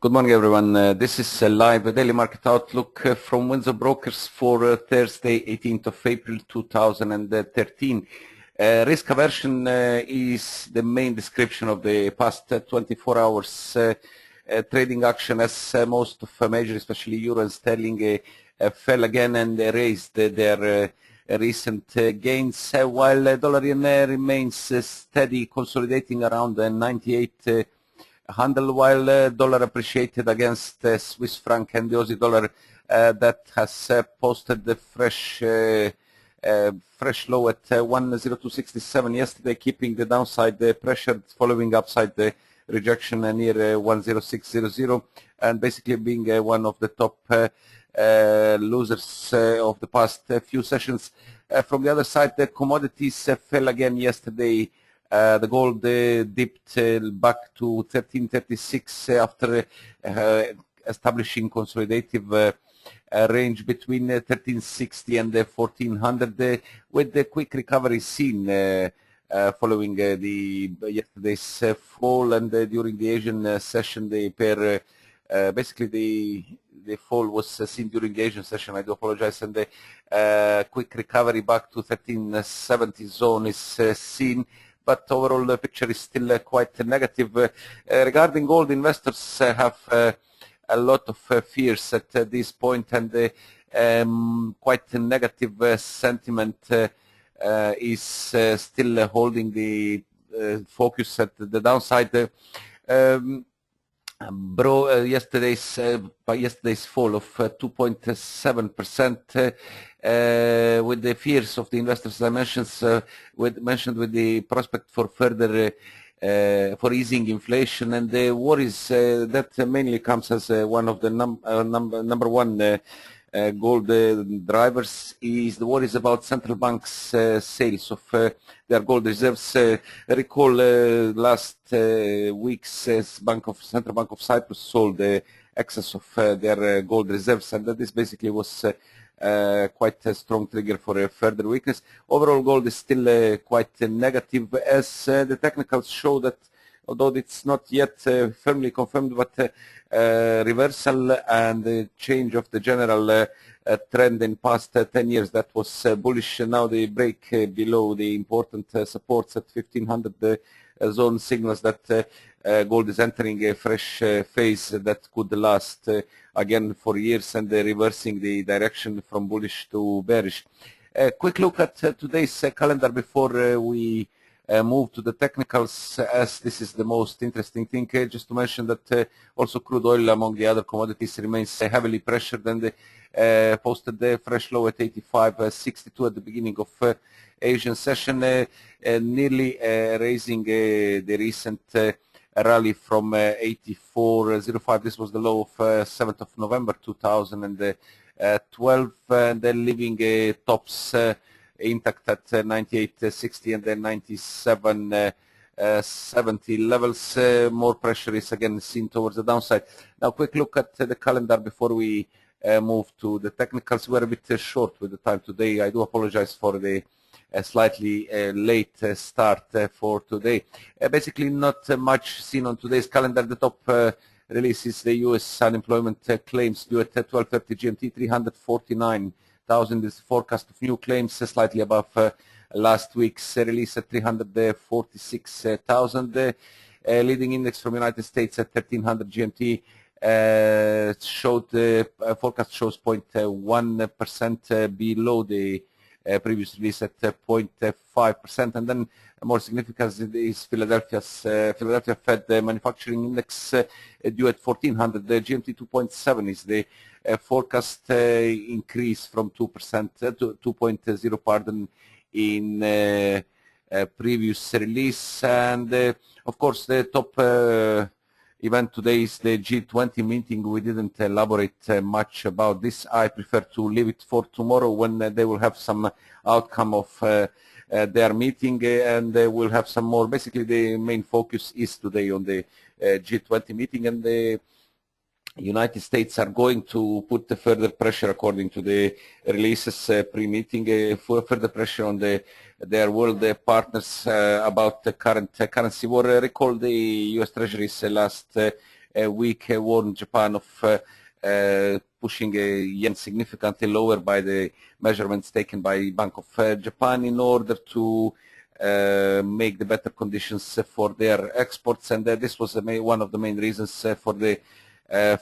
Good morning, everyone. This is a live daily market outlook from Windsor Brokers for Thursday, 18th of April 2013. Risk aversion is the main description of the past 24 hours trading action, as most of major, especially euro and sterling, fell again and raised their recent gains, while dollar yen remains steady, consolidating around 98 handle, while dollar appreciated against Swiss franc and the Aussie dollar that has posted the fresh low at 10267 yesterday, keeping the downside pressured following upside the rejection near 10600, and basically being one of the top losers of the past few sessions. From the other side, the commodities fell again yesterday. The gold dipped back to 1336 after establishing consolidative range between 1360 and 1400, with the quick recovery seen following yesterday's fall, and during the Asian session, the pair basically the fall was seen during the Asian session. I do apologize, and the quick recovery back to 1370 zone is seen. But overall, the picture is still quite negative. Regarding gold, investors have a lot of fears at this point, and quite a negative sentiment is still holding the focus at the downside. Yesterday's fall of 2.7%, with the fears of the investors, as I mentioned, with the prospect for further for easing inflation, and the worries that mainly comes as one of the number one gold drivers is the worries about central banks' sales of their gold reserves. Recall last week's Central Bank of Cyprus sold the excess of their gold reserves, and this basically was quite a strong trigger for a further weakness. Overall, gold is still quite negative, as the technicals show that, although it's not yet firmly confirmed, but reversal and the change of the general trend in past 10 years that was bullish. Now the break below the important supports at 1500 zone signals that gold is entering a fresh phase that could last again for years, and reversing the direction from bullish to bearish. A quick look at today's calendar before we move to the technicals, as this is the most interesting thing. Just to mention that also crude oil, among the other commodities, remains heavily pressured, and posted the fresh low at 85.62 at the beginning of Asian session, nearly raising the recent rally from 84.05. This was the low of 7th of November 2012, and then leaving tops intact at 98.60 and then 97.70 levels. More pressure is again seen towards the downside. Now, quick look at the calendar before we move to the technicals. We're a bit short with the time today. I do apologize for the slightly late start for today. Basically, not much seen on today's calendar. The top release is the U.S. unemployment claims due at 12:30 GMT. 349,000 is the forecast of new claims, slightly above last week's release at 346,000. Leading index from United States at 1300 GMT showed forecast shows 0.1% below the previous release at 0.5%, and then more significant is Philadelphia Fed manufacturing index due at 1400 GMT. 2.7 is the forecast increase from 2% to 2.0, pardon, in previous release. And of course, the top event today is the G20 meeting. We didn't elaborate much about this. I prefer to leave it for tomorrow, when they will have some outcome of their meeting, and we'll have some more. Basically, the main focus is today on the G20 meeting, and the United States are going to put the further pressure, according to the releases pre-meeting, for further pressure on their world partners about the current currency war. Recall the U.S. Treasury's last week warned Japan of pushing yen significantly lower by the measurements taken by Bank of Japan in order to make the better conditions for their exports, and this was one of the main reasons for the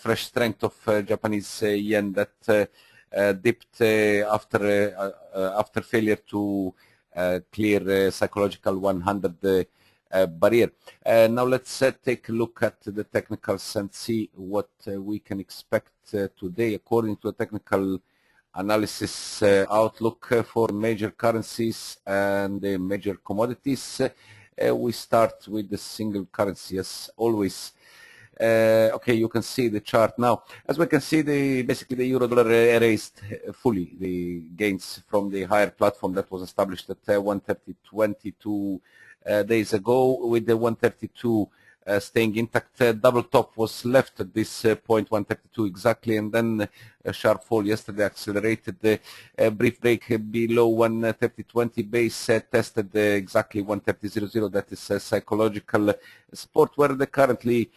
fresh strength of Japanese yen that dipped after failure to clear psychological 100 barrier. Now let's take a look at the technicals and see what we can expect today according to a technical analysis outlook for major currencies and major commodities. We start with the single currency as always. Okay, you can see the chart now. As we can see, basically the euro dollar erased fully the gains from the higher platform that was established at 130.20 2 days ago, with the 132 staying intact. Double top was left at this point, 132 exactly, and then a sharp fall yesterday accelerated. The brief break below 130.20 base tested exactly 130.00. That is psychological support, where the currently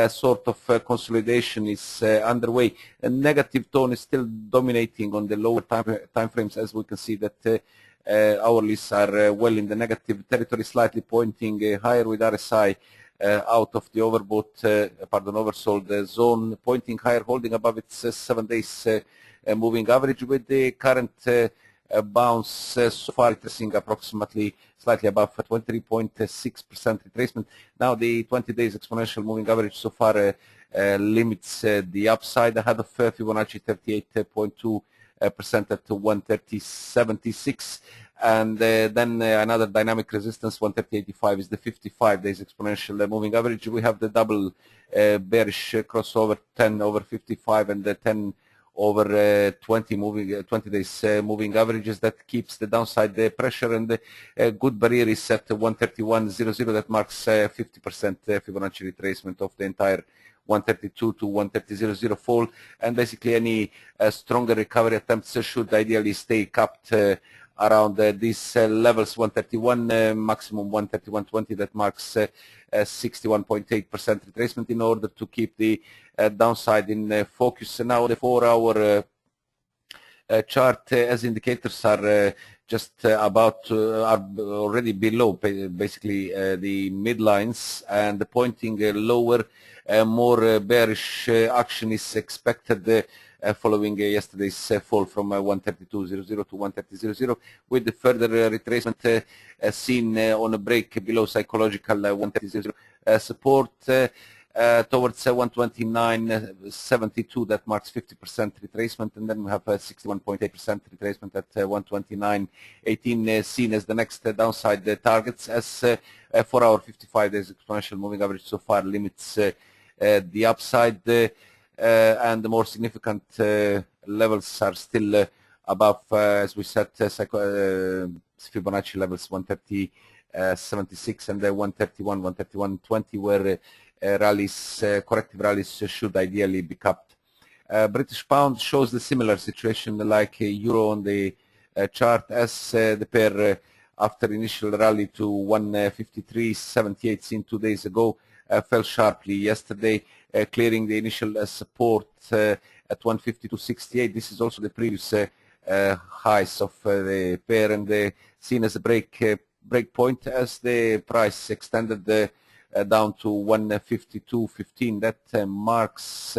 sort of consolidation is underway. A negative tone is still dominating on the lower time frames, as we can see that hourlies are well in the negative territory, slightly pointing higher, with RSI out of the oversold zone, pointing higher, holding above its 7 days moving average, with the current bounce so far retracing approximately slightly above 23.6% retracement. Now the 20 days exponential moving average so far limits the upside ahead of Fibonacci 38.2% at 130.76, and then another dynamic resistance 130.85 is the 55 days exponential moving average. We have the double bearish crossover 10 over 55 and the 10 over 20 days moving averages that keeps the downside pressure, and the good barrier is at 131.00. that marks 50% Fibonacci retracement of the entire 132 to 130.00 fall, and basically any stronger recovery attempts should ideally stay capped around these levels, 131 maximum 131.20. that marks 61.8% retracement, in order to keep the downside in focus. And now the 4-hour chart as indicators are just about are already below basically the midlines, and pointing lower. More bearish action is expected following yesterday's fall from 132.00 to 130.00, with the further retracement seen on a break below psychological 130.00 support towards 129.72. that marks 50% retracement, and then we have 61.8% retracement at 129.18 seen as the next downside targets, as 4-hour 55 days exponential moving average so far limits the upside, and the more significant levels are still above, as we said, Fibonacci levels 130.76 and 131.20, where corrective rallies should ideally be capped. British pound shows the similar situation like euro on the chart, as the pair after initial rally to 153.78 seen 2 days ago fell sharply yesterday, clearing the initial support at 152.68. This is also the previous highs of the pair, and seen as a break point, as the price extended down to 152.15. That marks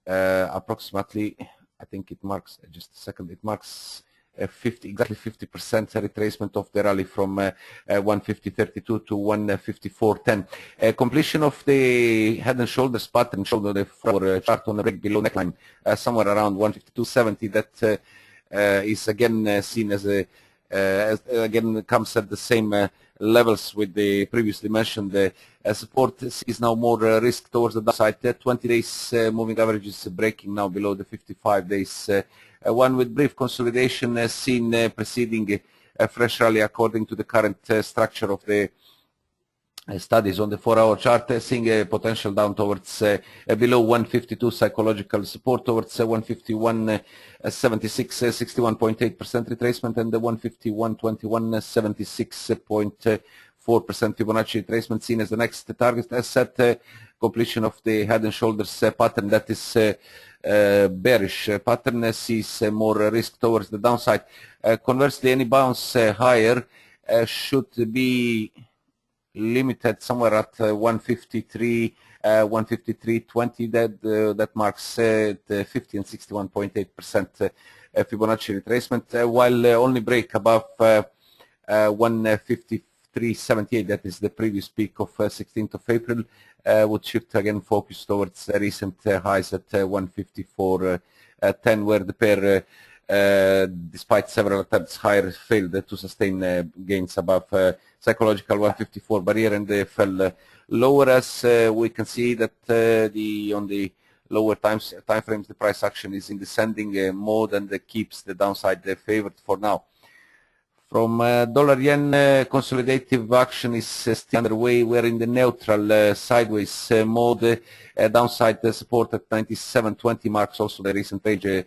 approximately, I think it marks, just a second, it marks exactly 50% retracement of the rally from 150.32 to 154.10. Completion of the head and shoulders pattern showed the chart on the break below neckline somewhere around 152.70. That is again seen as again comes at the same levels with the previously mentioned support. Sees now more risk towards the downside. 20 days moving average is breaking now below the 55 days one, with brief consolidation seen preceding a fresh rally according to the current structure of the studies on the 4-hour chart, seeing a potential down towards below 152 psychological support, towards 151.76, 61.8% retracement, and the 151.21, Fibonacci retracement seen as the next target asset, completion of the head and shoulders pattern that is bearish pattern sees more risk towards the downside. Conversely, any bounce higher should be limited somewhere at 153, 153.20. That marks the 50 and 61.8% Fibonacci retracement, while only break above 153.78, that is the previous peak of 16th of April, would shift again focus towards recent highs at 154.10, where the pair, despite several attempts higher, failed to sustain gains above psychological 154 barrier, and they fell lower. As we can see that on the lower time frames, the price action is in descending mode and keeps the downside favored for now. From dollar yen, consolidative action is still underway. We're in the neutral sideways mode. Downside support at 97.20 marks also the recent range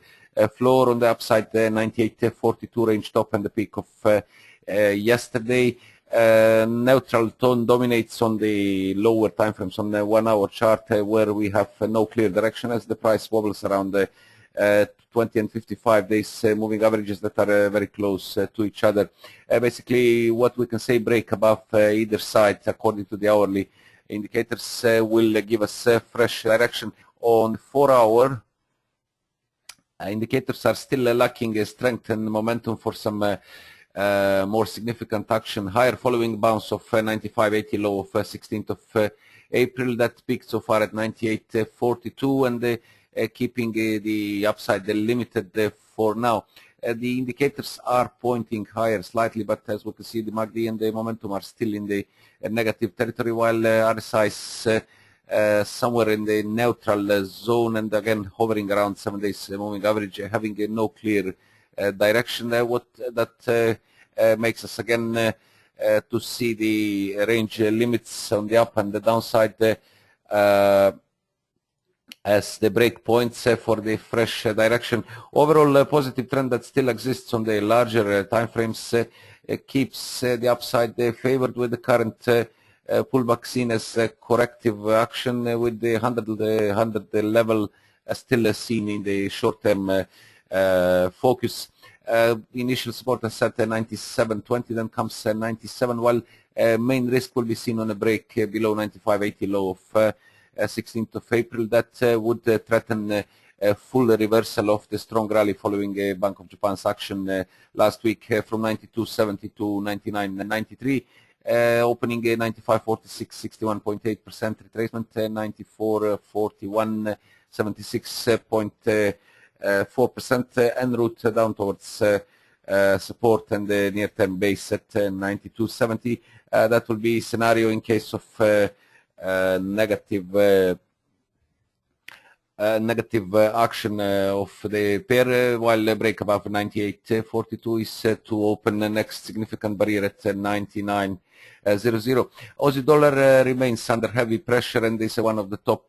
floor. On the upside, 98.42 range top and the peak of yesterday. Neutral tone dominates on the lower time frames on the 1 hour chart, where we have no clear direction as the price wobbles around the 20 and 55 days moving averages that are very close to each other. Basically, what we can say, break above either side according to the hourly indicators will give us fresh direction. On 4 hour, indicators are still lacking strength and momentum for some more significant action higher, following bounce of 95.80 low of 16th of April. That peaked so far at 98.42, and keeping the upside limited for now. The indicators are pointing higher slightly, but as we can see, the MACD and the momentum are still in the negative territory, while RSI is somewhere in the neutral zone, and again hovering around 7 days moving average, having no clear direction. What that makes us again to see the range limits on the up and the downside as the break points for the fresh direction. Overall, positive trend that still exists on the larger time frames keeps the upside favored, with the current pullback seen as corrective action, with the 100 level still seen in the short term focus. Initial support is set 97.20, then comes 97, while main risk will be seen on a break below 95.80 low of 16th of April. That would threaten a full reversal of the strong rally following Bank of Japan's action last week from 92.70 to 99.93, opening 95.46, 61.8% retracement, 94.41, 76.4% en route down towards support and the near-term base at 92.70. That will be scenario in case of negative action of the pair, while break above 98.42 is to open the next significant barrier at 99.00. Aussie dollar remains under heavy pressure and is one of the top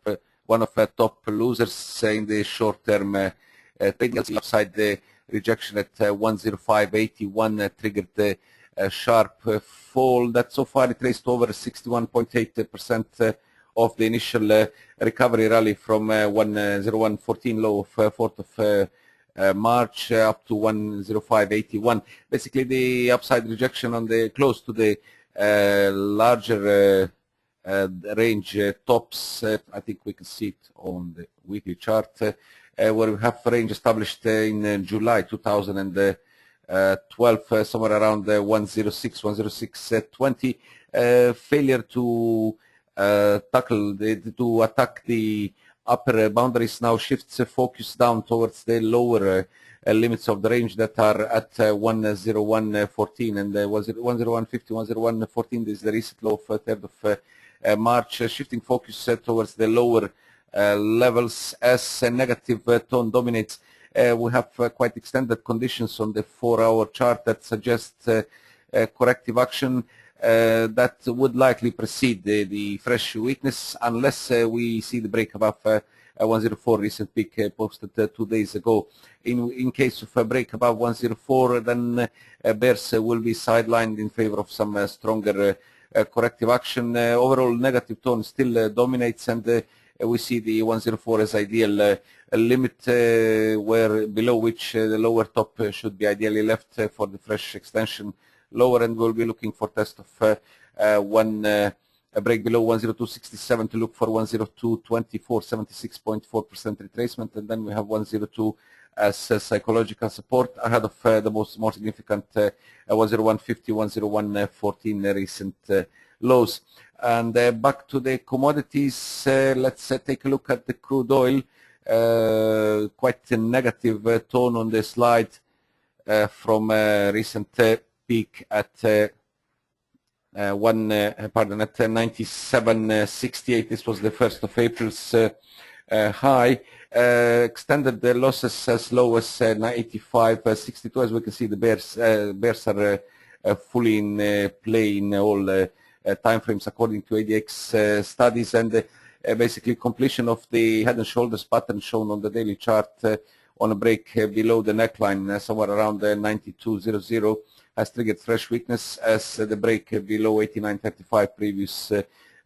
losers in the short term trading. Upside the rejection at 105.81 triggered a sharp fall that so far retraced over 61.8% of the initial recovery rally from 101.14 low of 4th of March up to 105.81. Basically, the upside rejection on the close to the larger range tops. I think we can see it on the weekly chart, where we have a range established in July 2012, somewhere around 106, 106.20. Failure to attack the upper boundaries now shifts focus down towards the lower limits of the range that are at 101.14 and 101.50, 101.14 is the recent low of 3rd of March, shifting focus towards the lower levels as a negative tone dominates. We have quite extended conditions on the 4-hour chart that suggest corrective action that would likely precede the fresh weakness, unless we see the break above 104 recent peak posted 2 days ago. In case of a break above 104, then bears will be sidelined in favor of some stronger corrective action. Overall negative tone still dominates, and we see the 104 as ideal limit, where below which the lower top should be ideally left for the fresh extension lower, and we'll be looking for test of a break below 102.67 to look for 102.24, 76.4% retracement, and then we have 102 as psychological support ahead of the more significant 101.50, 101.14 recent lows. And back to the commodities, let's take a look at the crude oil. Quite a negative tone on the slide from recent peak at at 97.68. This was the 1st of April's high. Extended the losses as low as 85.62. As we can see, the bears are fully in play in all time frames according to ADX studies, and basically completion of the head and shoulders pattern shown on the daily chart on a break below the neckline somewhere around 92.00 has triggered fresh weakness, as the break below 89.35 previous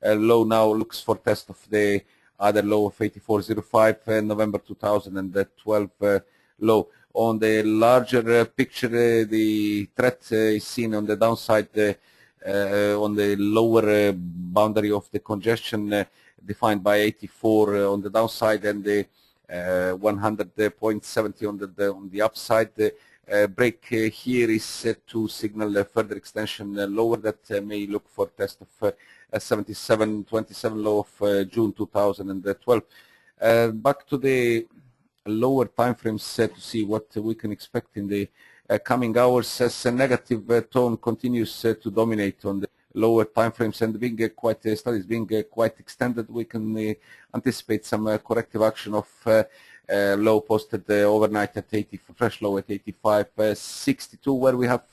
low now looks for test of the other low of 84.05 November 2012 low. On the larger picture, the threat is seen on the downside on the lower boundary of the congestion defined by 84 on the downside, and the 100.70 on the upside. Break here is set to signal a further extension lower that may look for test of 77.27 low of June 2012. Back to the lower time frames to see what we can expect in the coming hours, as a negative tone continues to dominate on the lower time frames, and being studies being quite extended, we can anticipate some corrective action of low posted overnight at 80, fresh low at 85.62, where we have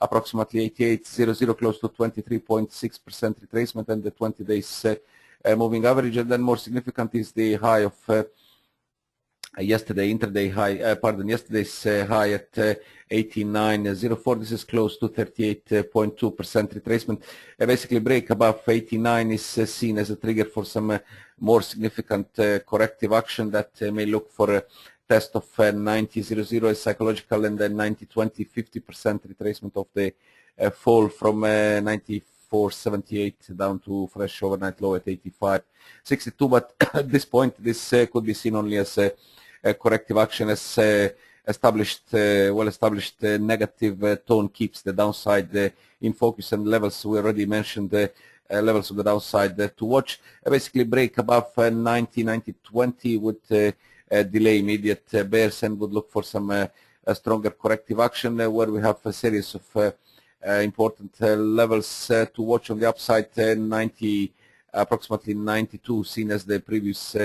approximately 88.00, close to 23.6% retracement, and the 20 days moving average. And then more significant is the high of yesterday's high at 89.04. This is close to 38.2% retracement. Basically, break above 89 is seen as a trigger for some more significant corrective action that may look for a test of 90.00 as psychological, and then 90.20, 50% retracement of the fall from 94.78 down to fresh overnight low at 85.62. But at this point, this could be seen only as a corrective action, as well-established negative tone keeps the downside in focus, and levels we already mentioned, levels of the downside to watch. Basically, break above 90.20 would delay immediate bears and would look for some stronger corrective action, where we have a series of important levels to watch on the upside. Approximately 92 seen as the previous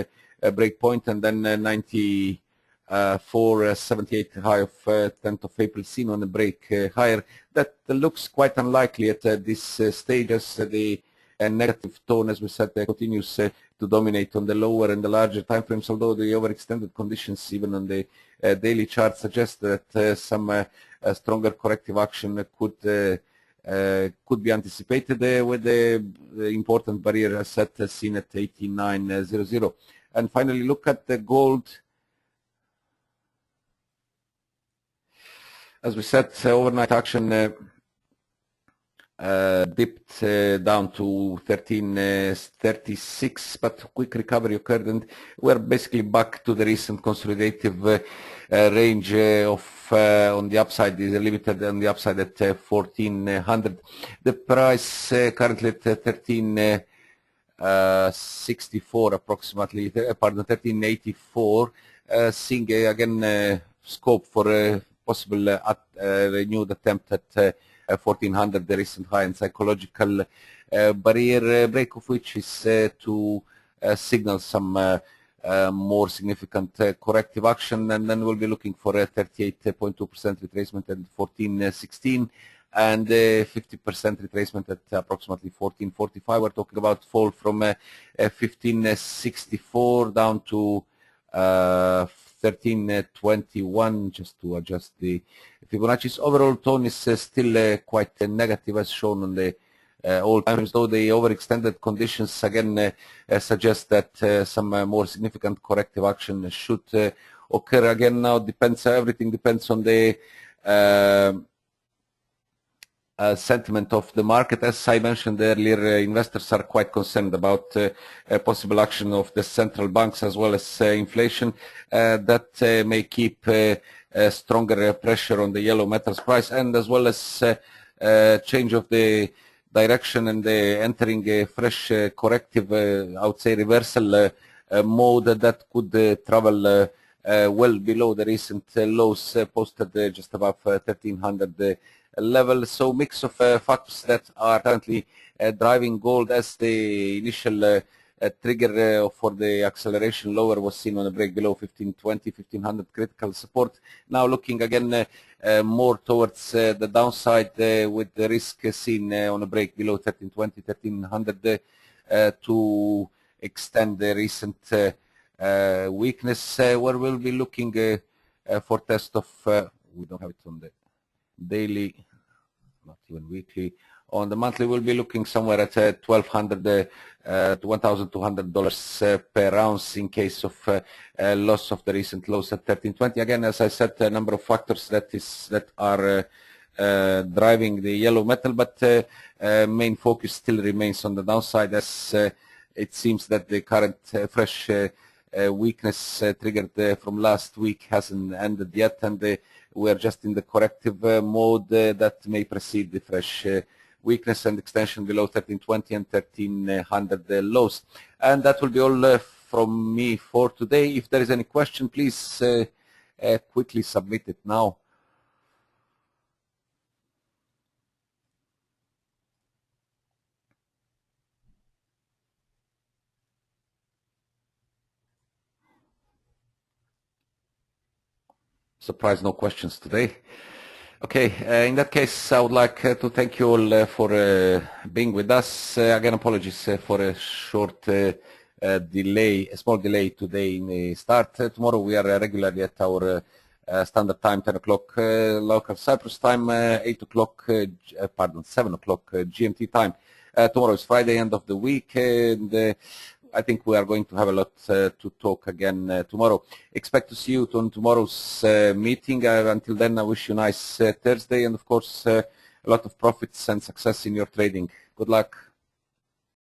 break point, and then 94.78 high of 10th of April seen on the break higher. That looks quite unlikely at this stage, as the negative tone, as we said, continues to dominate on the lower and the larger time frames, although the overextended conditions even on the daily chart suggest that some stronger corrective action could be anticipated with the important barrier set seen at 89.00. And finally, look at the gold. As we said, overnight action dipped down to 13.36, but quick recovery occurred, and we're basically back to the recent consolidative range of on the upside is limited on the upside at 1400. The price currently at 13.64 approximately, pardon, 13.84, seeing again scope for a possible renewed attempt at 1400, the recent high and psychological barrier, break of which is to signal some more significant corrective action, and then we'll be looking for a 38.2% retracement at 1416 and 50% retracement at approximately 1445. We're talking about fall from 1564 down to 1321, just to adjust the Fibonacci's. Overall tone is still quite negative, as shown on the all times, though the overextended conditions again suggest that some more significant corrective action should occur. Again, now everything depends on the sentiment of the market. As I mentioned earlier, investors are quite concerned about possible action of the central banks as well as inflation that may keep stronger pressure on the yellow metals price, and as well as change of the direction and entering a fresh corrective, I would say, reversal mode that could travel well below the recent lows posted just above 1300 level. So mix of factors that are currently driving gold, as the initial trigger for the acceleration lower was seen on a break below 1520, 1500 critical support. Now looking again more towards the downside with the risk seen on a break below 1320, 1300 to extend the recent weakness, where we'll be looking for test of, we don't have it on the daily, not even weekly. On the monthly, we'll be looking somewhere at $1,200 to $1,200 per ounce in case of loss of the recent lows at 1320. Again, as I said, a number of factors that are driving the yellow metal, but main focus still remains on the downside, as it seems that the current fresh weakness triggered from last week hasn't ended yet, and we are just in the corrective mode that may precede the fresh weakness and extension below 1320 and 1300 lows. And that will be all from me for today. If there is any question, please quickly submit it now. Surprise, no questions today. Okay, in that case, I would like to thank you all for being with us. Again, apologies for a short delay, a small delay today in the start. Tomorrow we are regularly at our standard time, 10 o'clock local Cyprus time, 8 o'clock, 7 o'clock GMT time. Tomorrow is Friday, end of the week, and I think we are going to have a lot to talk again tomorrow. Expect to see you on tomorrow's meeting. Until then, I wish you a nice Thursday, and of course, a lot of profits and success in your trading. Good luck.